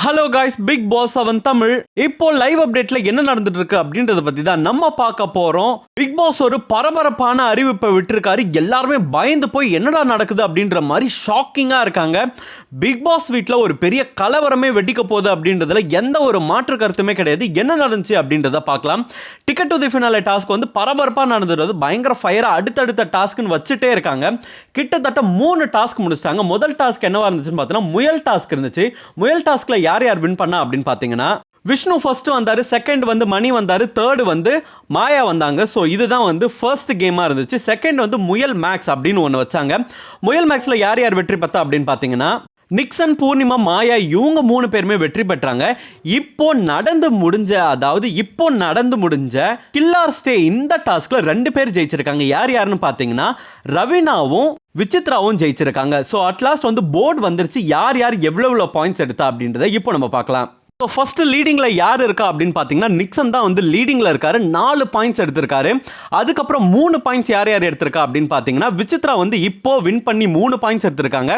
Hello guys, Bigg Boss 7 Tamil இப்போ live அப்டேட்ல என்ன நடந்துட்டு இருக்கு அப்படின்றத பத்தி தான் நம்ம பார்க்க போறோம். பிக் பாஸ் ஒரு பரபரப்பான அறிவிப்பை விட்டுருக்காரு. எல்லாருமே பயந்து போய் என்னடா நடக்குது அப்படின்ற மாதிரி ஷாக்கிங்கா இருக்காங்க. பிக் பாஸ் வீட்டில் ஒரு பெரிய கலவரமே வெடிக்க போகுது அப்படின்றதுல எந்த ஒரு மாற்று கருத்துமே கிடையாது. என்ன நடந்துச்சு அப்படின்றத பார்க்கலாம். Ticket to the finale task வந்து பரபரப்பாக நடந்துடுறது, பயங்கர ஃபயரா அடுத்தடுத்த டாஸ்க்னு வச்சுட்டே இருக்காங்க. கிட்டத்தட்ட 3 டாஸ்க் முடிச்சிட்டாங்க. முதல் டாஸ்க் என்னவா இருந்துச்சுன்னு பார்த்தீங்கன்னா முயல் டாஸ்க் இருந்துச்சு. முயல் டாஸ்க்ல யார் யார் வின் பண்ணா அப்படின்னு பார்த்தீங்கன்னா விஷ்ணு ஃபர்ஸ்ட் வந்தாரு, செகண்ட் வந்து மணி வந்தாரு, தேர்டு வந்து மாயா வந்தாங்க. ஸோ இதுதான் வந்து ஃபர்ஸ்ட் கேமாக இருந்துச்சு. செகண்ட் வந்து முயல் மேக்ஸ் அப்படின்னு ஒன்று வச்சாங்க. முயல் மேக்ஸில் யார் யார் வெற்றி பெற்றா அப்படின்னு பார்த்தீங்கன்னா நிக்சன், பூர்ணிமா, மாயா இவங்க 3 பேருமே வெற்றி பெற்றாங்க. இப்போ நடந்து முடிஞ்ச கில்லார் ஸ்டே இந்த டாஸ்க்ல 2 பேர் ஜெயிச்சிருக்காங்க. யாருன்னு பார்த்தீங்கன்னா ரவீனாவும் விசித்ராவும் ஜெயிச்சிருக்காங்க. ஸோ அட்லாஸ்ட் வந்து போர்டு வந்துருச்சு. யார் எவ்வளவு பாயிண்ட்ஸ் எடுத்தா அப்படின்றத இப்போ நம்ம பார்க்கலாம். ஸோ ஃபர்ஸ்ட் லீடிங்கில் யார் இருக்கா அப்படின்னு பார்த்தீங்கன்னா நிக்சன் தான் வந்து லீடிங்கில் இருக்காரு. 4 பாயிண்ட்ஸ் எடுத்திருக்காரு. அதுக்கப்புறம் 3 பாயிண்ட்ஸ் யார் எடுத்திருக்கா அப்படின்னு பார்த்தீங்கன்னா விசித்ரா வந்து இப்போ வின் பண்ணி 3 பாயிண்ட்ஸ் எடுத்திருக்காங்க.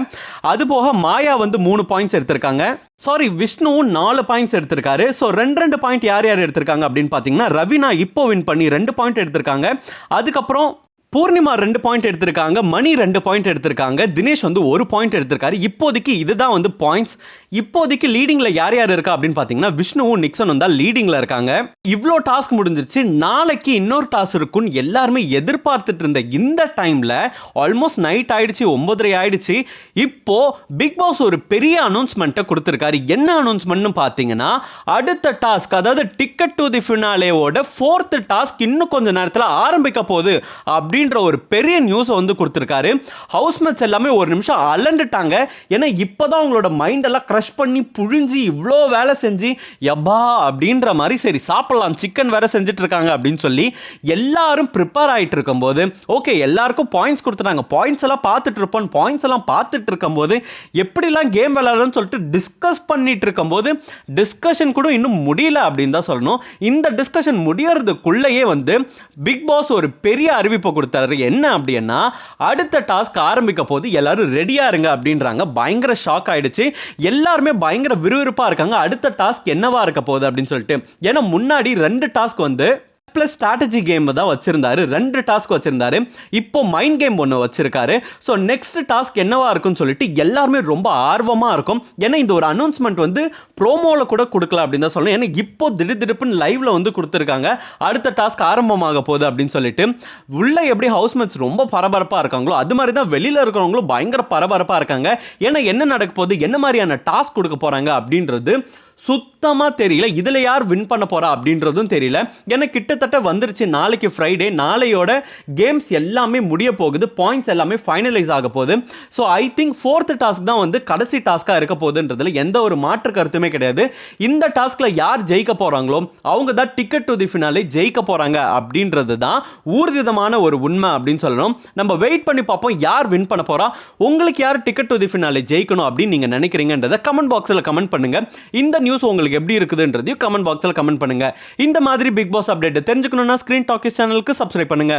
அது போக மாயா வந்து 3 பாயிண்ட்ஸ் எடுத்திருக்காங்க. விஷ்ணுவும் 4 பாயிண்ட்ஸ் எடுத்திருக்காரு. ஸோ 2 பாயிண்ட் யார் எடுத்திருக்காங்க அப்படின்னு பார்த்தீங்கன்னா ரவீனா இப்போ வின் பண்ணி 2 பாயிண்ட் எடுத்திருக்காங்க. அதுக்கப்புறம் பூர்ணிமா 2 பாயிண்ட் எடுத்திருக்காங்க, மணி 2 பாயிண்ட் எடுத்திருக்காங்க, தினேஷ் வந்து 1 பாயிண்ட் எடுத்திருக்காரு. இப்போதைக்கு இதுதான் வந்து பாயிண்ட்ஸ். இப்போதைக்கு லீடிங்ல யார் இருக்கா அப்படின்னு பார்த்தீங்கன்னா விஷ்ணுவும் நிக்சனும் தான் லீடிங்ல இருக்காங்க. இவ்வளோ டாஸ்க் முடிஞ்சிருச்சு. நாளைக்கு இன்னொரு டாஸ்க் இருக்குன்னு எல்லாருமே எதிர்பார்த்துட்டு இருந்த இந்த டைம்ல ஆல்மோஸ்ட் நைட் ஆயிடுச்சு, 9:30 ஆயிடுச்சு. இப்போ பிக் பாஸ் ஒரு பெரிய அனௌன்ஸ்மெண்ட்டை கொடுத்திருக்காரு. என்ன அனௌன்ஸ்மெண்ட்னு பார்த்தீங்கன்னா அடுத்த டாஸ்க், அதாவது டிக்கெட் டு தி ஃபினாலேவோட 4th டாஸ்க் இன்னும் கொஞ்ச நேரத்தில் ஆரம்பிக்க போகுது அப்படின்ற ஒரு பெரிய நியூஸ் வந்து கொடுத்திருக்காரு. ஹவுஸ்மேட்ஸ் எல்லாமே ஒரு நிமிஷம் அலண்டுட்டாங்க. ஏன்னா இப்பதான் உங்களோட மைண்ட் எல்லாம் கிரஷ் பண்ணி புழிஞ்சி இவ்வளோ வேலை செஞ்சு யப்பா அப்படின்ற மாதிரி சரி சாப்பிடலாம், சிக்கன் வேற செஞ்சுட்டு இருக்காங்க அப்படின்னு சொல்லி எல்லாரும் ப்ரிப்பேர் ஆகிட்டு இருக்கும்போது ஓகே எல்லாருக்கும் பாயிண்ட்ஸ் கொடுத்துட்டாங்க. பாயிண்ட்ஸ் எல்லாம் பார்த்துட்டு இருப்போம். பாயிண்ட்ஸ் எல்லாம் பார்த்துட்டு இருக்கும்போது எப்படிலாம் கேம் விளையாடணும்னு சொல்லிட்டு டிஸ்கஸ் பண்ணிட்டு இருக்கும்போது டிஸ்கஷன் கூட இன்னும் முடியல அப்படின்னு தான் சொல்லணும். இந்த டிஸ்கஷன் முடியறதுக்குள்ளேயே வந்து பிக் பாஸ் ஒரு பெரிய அறிவிப்பை கொடுத்தாரு. என்ன அப்படின்னா அடுத்த டாஸ்க் ஆரம்பிக்க போது எல்லாரும் ரெடியா இருங்க அப்படின்றாங்க. பயங்கர ஷாக் ஆயிடுச்சு. எல்லாருமே பயங்கர விறுவிறுப்பா இருக்காங்க. அடுத்த டாஸ்க் என்னவா இருக்க போகுது அப்படின்னு சொல்லிட்டு. ஏன்னா முன்னாடி 2 டாஸ்க் வந்து பிளஸ் ஸ்ட்ராட்டஜி கேம் தான் வச்சிருந்தாரு. 2 டாஸ்க் வச்சிருந்தாரு. இப்போ மைண்ட் கேம் ஒன்று வச்சிருக்காரு. ஸோ நெக்ஸ்ட் டாஸ்க் என்னவா இருக்குன்னு சொல்லிட்டு எல்லாருமே ரொம்ப ஆர்வமா இருக்கும். ஏன்னா இந்த ஒரு அனௌன்ஸ்மெண்ட் வந்து ப்ரோமோல கூட கொடுக்கல அப்படின்னு தான் சொல்லணும். ஏன்னா இப்போ திடீர்னு லைவ்ல வந்து கொடுத்துருக்காங்க அடுத்த டாஸ்க் ஆரம்பமாக போகுது அப்படின்னு சொல்லிட்டு. உள்ள எப்படி ஹவுஸ்மேட்ஸ் ரொம்ப பரபரப்பா இருக்காங்களோ அது மாதிரி தான் வெளியில இருக்கிறவங்களும் பயங்கர பரபரப்பா இருக்காங்க. ஏன்னா என்ன நடக்க போகுது, என்ன மாதிரியான டாஸ்க் கொடுக்க போறாங்க அப்படின்றது சுத்தமா தெரியல. இதுல யார் வின் பண்ண போறா அப்படின்றதும் தெரியல. ஏன்னா கிட்டத்தட்ட வந்துருச்சு. நாளைக்கு ஃப்ரைடே, நாளையோட கேம்ஸ் எல்லாமே முடிய போகுது. பாயிண்ட்ஸ் எல்லாமே ஃபைனலைஸ் ஆக போகுது. So I think 4th task தான் வந்து கடைசி டாஸ்கா இருக்க போகுதுன்றதுல எந்த ஒரு மாற்று கருத்துமே கிடையாது. இந்த டாஸ்க்ல யார் ஜெயிக்க போறாங்களோ அவங்க தான் டிக்கெட் டு தி ஃபினாலே ஜெயிக்க போறாங்க அப்படின்றது தான் ஊர்ஜிதமான ஒரு உண்மை அப்படின்னு சொல்லணும். நம்ம வெயிட் பண்ணி பார்ப்போம் யார் வின் பண்ண போறா. உங்களுக்கு யார் டிக்கெட் டு தி ஃபினாலே ஜெயிக்கணும் அப்படின்னு நீங்க நினைக்கிறீங்கன்றத கமெண்ட் பாக்ஸ்ல கமெண்ட் பண்ணுங்க. இந்த நியூஸ் உங்களுக்கு எப்படி இருக்குதுன்றதையும் கமெண்ட் பாக்ஸ்ல கமெண்ட் பண்ணுங்க. இந்த மாதிரி பிக் பாஸ் அப்டேட் தெரிஞ்சுக்கணும்னா ஸ்கிரீன் டாக்கிஸ் சேனலுக்கு சப்ஸ்கிரைப் பண்ணுங்க.